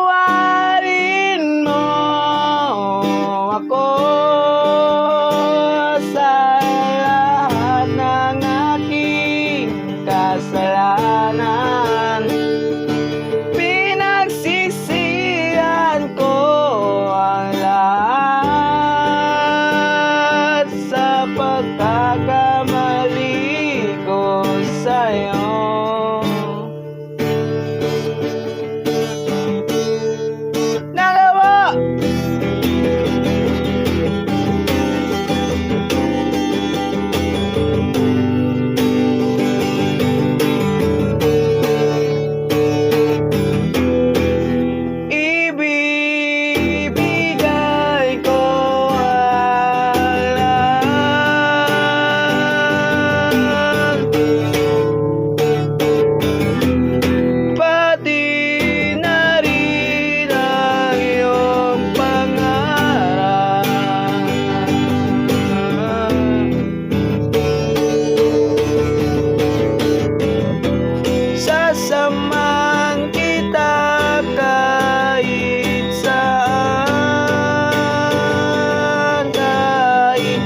Patawarin mo ako sa lahat ng aking kasalanan. Pinagsisihan ko ang lahat sa pagkakamali ko sa'yo. Ibibigay ko ang lahat, pati na rin ang iyong pangarap. Sasamahan kita kahit saan, kahit